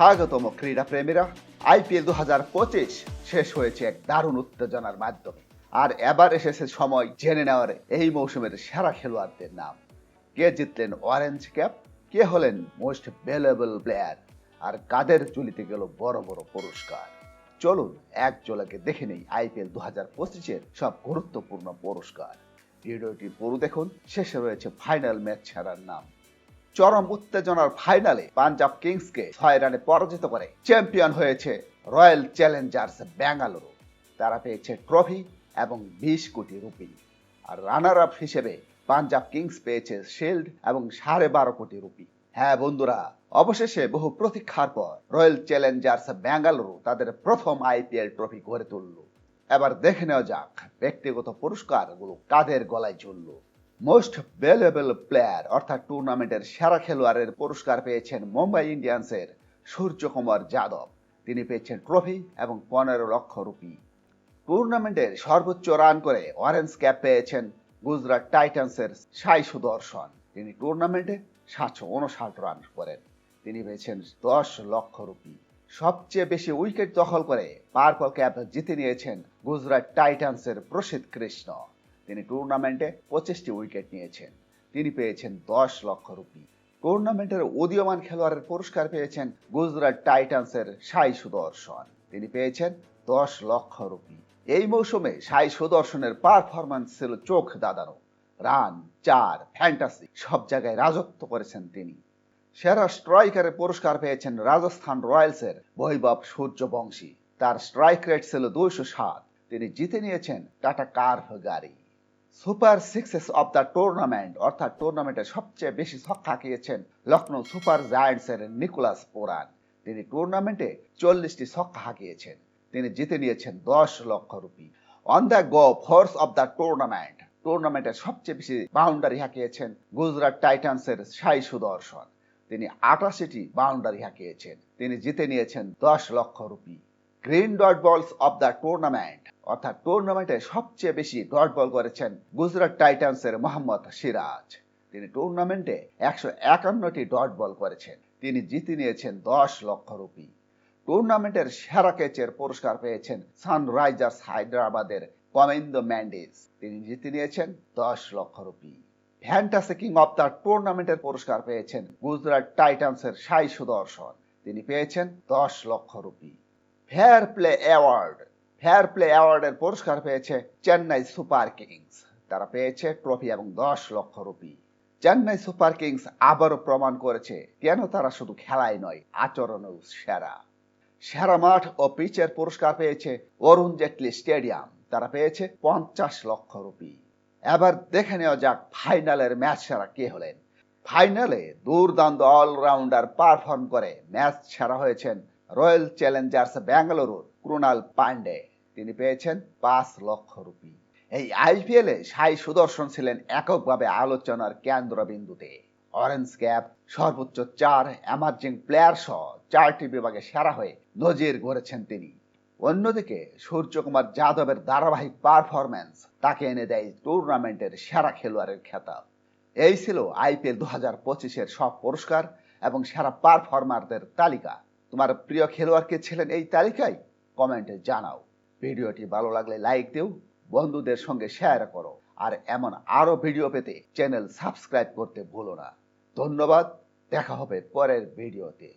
স্বাগতম ক্রীড়াপ্রেমীরা। আইপিএল 2025 শেষ হয়েছে এক দারুণ উত্তেজনার মাধ্যমে। আর এবার এসেছে সময় জেনে নেওয়ার এই মৌসুমের সেরা খেলোয়াড়দের নাম। কে জিতলেন অরেঞ্জ ক্যাপ, কে হলেন মোস্ট ভ্যালুয়েবল প্লেয়ার, আর কাদের ঝুলিতে গেল বড় বড় পুরস্কার। চলুন এক ঝলকে দেখে নেই আইপিএল 2025-এর সব গুরুত্বপূর্ণ পুরস্কার। ভিডিওটি পুরো দেখুন, শেষে রয়েছে ফাইনাল ম্যাচ ছাড়ার নাম। চরম উত্তেজনার ফাইনালে পাঞ্জাব কিংসকে 6 রানে পরাজিত করে চ্যাম্পিয়ন হয়েছে রয়্যাল চ্যালেঞ্জার্স বেঙ্গালুরু। তারা পেয়েছে ট্রফি এবং 20 কোটি রুপি। আর রানার আপ হিসেবে পাঞ্জাব কিংস পেয়েছে শিল্ড এবং 12.5 কোটি রুপি। হ্যাঁ বন্ধুরা, অবশেষে বহু প্রতীক্ষার পর রয়্যাল চ্যালেঞ্জার্স বেঙ্গালুরু তাদের প্রথম আইপিএল ট্রফি গড়ে তুলল। এবার দেখে নেওয়া যাক ব্যক্তিগত পুরস্কারগুলো কাদের গলায় ঝুলল। মোস্ট ভ্যালুয়েবল প্লেয়ার অর্থাৎ টুর্নামেন্টের সেরা খেলোয়াড়ের পুরস্কার পেয়েছেন মুম্বাই ইন্ডিয়ান্সের সূর্যকুমার যাদব। তিনি পেয়েছেন ট্রফি এবং 15 লক্ষ রুপি। টুর্নামেন্টের সর্বোচ্চ রান করে অরেঞ্জ ক্যাপ পেয়েছেন গুজরাট টাইটান্সের সাই সুদর্শন। তিনি টুর্নামেন্টে 759 রান করেন। তিনি পেয়েছেন 10 লক্ষ রুপি। সবচেয়ে বেশি উইকেট দখল করে পার্পল ক্যাপ জিতে নিয়েছেন গুজরাট টাইটান্সের প্রসিদ্ধ কৃষ্ণ। তিনি টুর্নামেন্টে 25টি উইকেট নিয়েছেন। তিনি পেয়েছেন 10 লক্ষ রুপি। টুর্নামেন্টের উদীয়মান খেলোয়াড়ের পুরস্কার পেয়েছেন গুজরাট টাইটান্সের সাই সুদর্শন। তিনি পেয়েছেন 10 লক্ষ রুপি। এই মৌসুমে সাই সুদর্শনের পারফরম্যান্স ছিল চোখ দাদানো। রান, চার, ফ্যান্টাসি সব জায়গায় রাজত্ব করেছেন তিনি। সেরা স্ট্রাইকারের পুরস্কার পেয়েছেন রাজস্থান রয়্যালসের বৈভব সূর্যবংশী। তার স্ট্রাইক রেট ছিল 207। তিনি জিতে নিয়েছেন টাটা কার্ভ গাড়ি। Super sixes of the tournament অর্থাৎ টুর্নামেন্টে সবচেয়ে বেশি ছক্কা হাঁকিয়েছেন লখনৌ সুপার জায়ান্টসের নিকোলাস পুরান। তিনি টুর্নামেন্টে 40টি ছক্কা হাঁকিয়েছেন। তিনি জিতে নিয়েছেন 10 লক্ষ rupee. On the go force of the tournament টুর্নামেন্টে সবচেয়ে বেশি বাউন্ডারি হাঁকিয়েছেন গুজরাট টাইটান্সের সাই সুদর্শন। তিনি 88টি বাউন্ডারি হাঁকিয়েছেন। তিনি জিতে নিয়েছেন 10 লক্ষ রুপি। গ্রিন ডট বলস অব দ্য টুর্নামেন্ট অর্থাৎ টুর্নামেন্টে সবচেয়ে বেশি ডট বল করেছেন গুজরাট টাইটান্সের মোহাম্মদ সিরাজ। তিনি টুর্নামেন্টে 151টি ডট বল করেছেন। তিনি জিতে নিয়েছেন 10 লক্ষ রুপি। টুর্নামেন্টের সেরা ক্যাচের পুরস্কার পেয়েছেন সানরাইজার্স হায়দ্রাবাদের কমিন্দো ম্যান্ডিস। তিনি জিতে নিয়েছেন 10 লক্ষ rupee. Fantasy king of the টুর্নামেন্টের পুরস্কার পেয়েছেন গুজরাট টাইটান্সের সাই সুদর্শন। তিনি পেয়েছেন 10 লক্ষ রুপি। ফেয়ার প্লে অ্যাওয়ার্ডের পুরস্কার পেয়েছে চেন্নাই সুপার কিংস। তারা পেয়েছে ট্রফি এবং 10 লক্ষ রুপি। চেন্নাই সুপার কিংস আবারও প্রমাণ করেছে কেন তারা শুধু খেলায় নয়, আচরণেও সেরা। সেরা মাঠ ও পিচের পুরস্কার পেয়েছে অরুণ জেটলি স্টেডিয়াম। তারা পেয়েছে 50 লক্ষ রুপি। এবার দেখে নেওয়া যাক ফাইনালের ম্যাচ সেরা কে হলেন। ফাইনালে দুর্দান্ত অলরাউন্ডার পারফর্ম করে ম্যাচ সেরা হয়েছেন রয়্যাল চ্যালেঞ্জার্স বেঙ্গালুরুর ক্রুনাল পান্ডে। তিনি পেয়েছেন 5 লক্ষ রুপি। এই আইপিএলে সাই সুদর্শন ছিলেন এককভাবে আলোচনার কেন্দ্রবিন্দুতে। অরেঞ্জ ক্যাপ, সর্বোচ্চ 4 এমার্জিং প্লেয়ার সহ 4টি বিভাগে সেরা হয়ে নজির গড়েছেন তিনি। অন্যদিকে সূর্যকুমার যাদবের ধারাবাহিক পারফরম্যান্স তাকে এনে দেয় টুর্নামেন্টের সেরা খেলোয়াড়ের খেতাব। এই ছিল আইপিএল 2025-এর সব পুরস্কার এবং সেরা পারফর্মারদের তালিকা। তোমার প্রিয় খেলোয়াড় কে ছিলেন এই তালিকায়? কমেন্টে জানাও। ভিডিওটি ভালো লাগলে লাইক দিও, বন্ধুদের সঙ্গে শেয়ার করো, আর এমন আরো ভিডিও পেতে চ্যানেল সাবস্ক্রাইব করতে ভুলো না। ধন্যবাদ, দেখা হবে পরের ভিডিওতে।